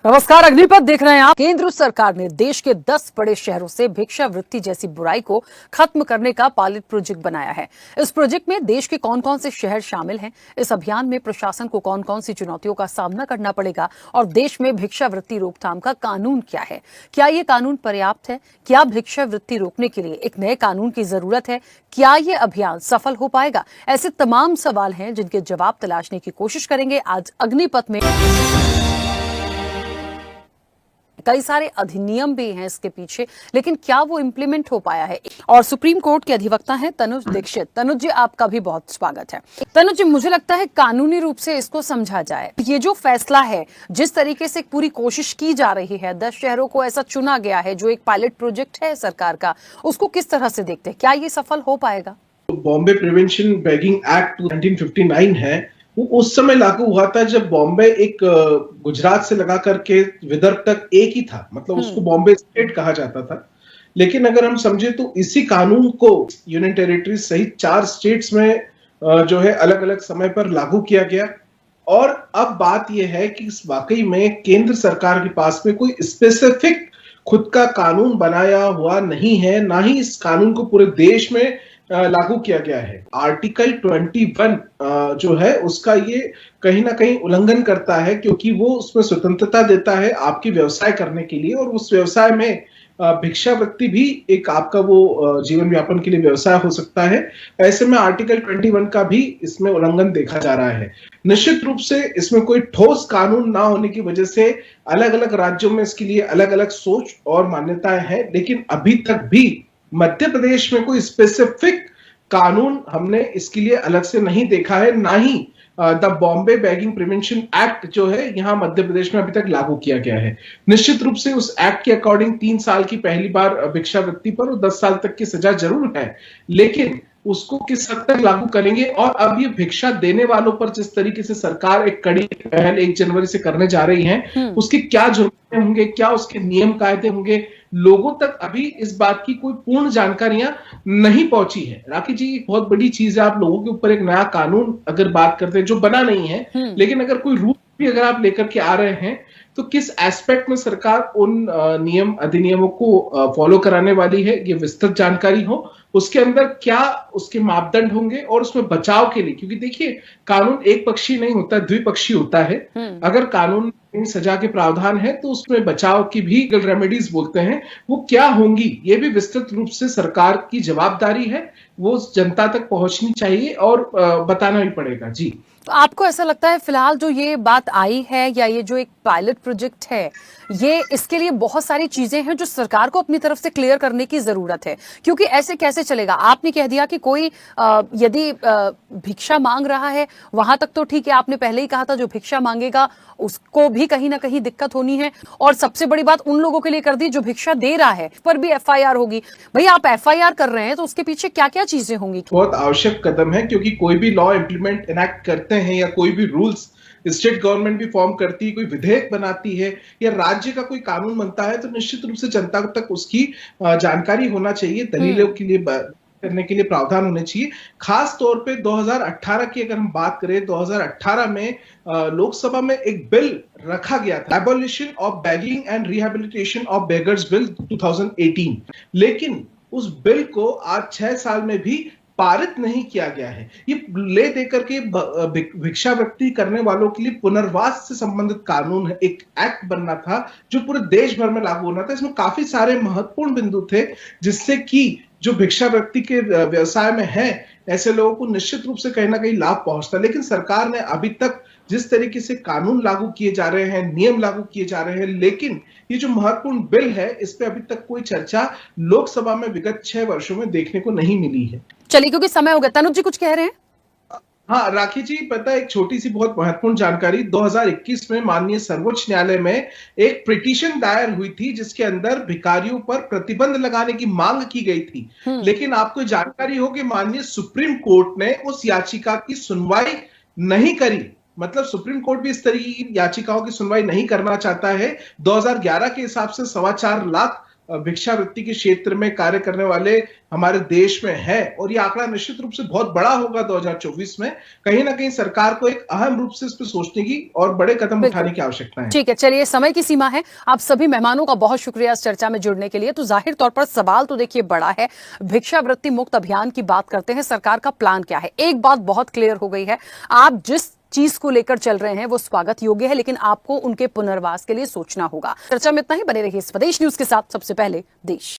नमस्कार, अग्निपथ देख रहे हैं आप। केंद्र सरकार ने देश के 10 बड़े शहरों से भिक्षावृत्ति जैसी बुराई को खत्म करने का पायलट प्रोजेक्ट बनाया है। इस प्रोजेक्ट में देश के कौन-कौन से शहर शामिल हैं, इस अभियान में प्रशासन को कौन-कौन सी चुनौतियों का सामना करना पड़ेगा और देश में भिक्षावृत्ति रोकथाम का कानून क्या है, क्या ये कानून पर्याप्त है, क्या भिक्षावृत्ति रोकने के लिए एक नए कानून की जरूरत है, क्या ये अभियान सफल हो पाएगा, ऐसे तमाम सवाल हैं जिनके जवाब तलाशने की कोशिश करेंगे आज अग्निपथ में। कई सारे अधिनियम भी हैं इसके पीछे, लेकिन क्या वो इम्प्लीमेंट हो पाया है? और सुप्रीम कोर्ट के अधिवक्ता हैं तनुज दीक्षित। तनुज जी, आपका भी बहुत स्वागत है। तनुज जी, मुझे लगता है कानूनी रूप से इसको समझा जाए, ये जो फैसला है, जिस तरीके से पूरी कोशिश की जा रही है, 10 शहरों को ऐसा चुना गया है जो एक पायलट प्रोजेक्ट है सरकार का, उसको किस तरह से देखते हैं? क्या ये सफल हो पाएगा? बॉम्बे प्रिवेंशन बेगिंग एक्ट 1959 है, वो उस समय लागू हुआ था जब बॉम्बे एक गुजरात से लगा करके विदर्भ तक एक ही था, मतलब उसको बॉम्बे स्टेट कहा जाता था। लेकिन अगर हम समझे तो इसी कानून को यूनियन टेरिटरी सहित 4 स्टेट्स में जो है अलग अलग समय पर लागू किया गया। और अब बात यह है कि वाकई में केंद्र सरकार के पास में कोई स्पेसिफिक खुद का कानून बनाया हुआ नहीं है, ना ही इस कानून को पूरे देश में लागू किया गया है। आर्टिकल 21 जो है उसका ये कहीं ना कहीं उल्लंघन करता है, क्योंकि वो उसमें स्वतंत्रता देता है आपकी व्यवसाय करने के लिए, और उस व्यवसाय में भिक्षावृत्ति भी एक आपका वो जीवन यापन के लिए व्यवसाय हो सकता है। ऐसे में आर्टिकल 21 का भी इसमें उल्लंघन देखा जा रहा है। निश्चित रूप से इसमें कोई ठोस कानून ना होने की वजह से अलग अलग राज्यों में इसके लिए अलग अलग सोच और मान्यताएं हैं, लेकिन अभी तक भी मध्य प्रदेश में कोई स्पेसिफिक कानून हमने इसके लिए अलग से नहीं देखा है, ना ही the Bombay Begging Prevention Act जो है यहां मध्य प्रदेश में अभी तक लागू किया गया है। निश्चित रूप से उस एक्ट के अकॉर्डिंग 3 साल की पहली बार भिक्षावृत्ति पर और 10 साल तक की सजा जरूर है, लेकिन उसको किस हद तक लागू करेंगे और अब ये भिक्षा देने वालों पर जिस तरीके से सरकार एक कड़ी पहल 1 जनवरी से करने जा रही है, उसके क्या जुर्माने होंगे, क्या उसके नियम कायदे होंगे, लोगों तक अभी इस बात की कोई पूर्ण जानकारियां नहीं पहुंची है। राखी जी, एक बहुत बड़ी चीज है, आप लोगों के ऊपर एक नया कानून अगर बात करते हैं जो बना नहीं है, लेकिन अगर कोई रूल भी अगर आप लेकर के आ रहे हैं तो किस एस्पेक्ट में सरकार उन नियम अधिनियमों को फॉलो कराने वाली है, ये विस्तृत जानकारी हो, उसके अंदर क्या उसके मापदंड होंगे और उसमें बचाव के लिए, क्योंकि देखिए कानून एक पक्षी नहीं होता, द्विपक्षीय होता है। अगर कानून में सजा के प्रावधान है तो उसमें बचाव की भी रेमेडीज बोलते हैं, वो क्या होंगी, ये भी विस्तृत रूप से सरकार की जवाबदारी है, वो जनता तक पहुंचनी चाहिए और बताना भी पड़ेगा। जी, तो आपको ऐसा लगता है फिलहाल जो ये बात आई है या ये जो एक पायलट प्रोजेक्ट है, ये इसके लिए बहुत सारी चीजें हैं जो सरकार को अपनी तरफ से क्लियर करने की जरूरत है, क्योंकि ऐसे कैसे चलेगा? आपने कह दिया कि कोई यदि भिक्षा मांग रहा है वहां तक तो ठीक है, आपने पहले ही कहा था जो भिक्षा मांगेगा उसको भी कहीं ना कहीं दिक्कत होनी है, और सबसे बड़ी बात उन लोगों के लिए कर दी जो भिक्षा दे रहा है, पर भी एफआईआर होगी। भैया, आप एफआईआर कर रहे हैं तो उसके पीछे क्या क्या चीजें होंगी? बहुत आवश्यक कदम है, क्योंकि कोई भी लॉ इम्प्लीमेंट इनैक्ट करते हैं या कोई भी रूल्स स्टेट गवर्नमेंट भी फॉर्म करती है, कोई विधेयक बनाती है या राज्य का कोई कानून बनता है, तो निश्चित रूप से जनता तक उसकी जानकारी होना चाहिए, दलीलों के लिए करने के लिए प्रावधान होने चाहिए। खास तौर पे 2018 की अगर हम बात करें, 2018 में लोकसभा में एक बिल रखा गया था, abolition of begging and rehabilitation of beggars bill 2018, लेकिन उस बिल को आज 6 साल में भी पारित नहीं किया गया है। ये ले देकर के भिक्षावृत्ति करने वालों के लिए पुनर्वास से संबंधित कानून है, एक एक्ट बनना था जो पूरे देश भर में लागू होना था। इसमें काफी सारे महत्वपूर्ण बिंदु थे जिससे कि जो भिक्षावृत्ति के व्यवसाय में है ऐसे लोगों को निश्चित रूप से कहीं ना कहीं लाभ पहुंचता, लेकिन सरकार ने अभी तक जिस तरीके से कानून लागू किए जा रहे हैं, नियम लागू किए जा रहे हैं, लेकिन ये जो महत्वपूर्ण बिल है इस पे अभी तक कोई चर्चा लोकसभा में विगत 6 वर्षों में देखने को नहीं मिली है। चलिए, क्योंकि समय हो गया, तनुज जी कुछ कह रहे हैं? हाँ राखी जी, पता है एक छोटी सी बहुत महत्वपूर्ण जानकारी, 2021 में माननीय सर्वोच्च न्यायालय में एक पिटीशन दायर हुई थी जिसके अंदर भिखारियों पर प्रतिबंध लगाने की मांग की गई थी, लेकिन आपको जानकारी हो कि माननीय सुप्रीम कोर्ट ने उस याचिका की सुनवाई नहीं करी। मतलब सुप्रीम कोर्ट भी इस तरह की याचिकाओं की सुनवाई नहीं करना चाहता है। 2011 के हिसाब से 4.25 लाख भिक्षावृत्ति के क्षेत्र में कार्य करने वाले हमारे देश में है, और ये आंकड़ा निश्चित रूप से बहुत बड़ा होगा 2024 में। कहीं ना कहीं सरकार को एक अहम रूप से इस पर सोचने की और बड़े कदम उठाने की आवश्यकता है। ठीक है, चलिए, समय की सीमा है। आप सभी मेहमानों का बहुत शुक्रिया इस चर्चा में जुड़ने के लिए। तो जाहिर तौर पर सवाल तो देखिए बड़ा है, भिक्षावृत्ति मुक्त अभियान की बात करते हैं, सरकार का प्लान क्या है? एक बात बहुत क्लियर हो गई है, आप जिस चीज को लेकर चल रहे हैं वो स्वागत योग्य है, लेकिन आपको उनके पुनर्वास के लिए सोचना होगा। चर्चा में इतना ही, बने रहिए स्वदेश न्यूज के साथ। सबसे पहले देश।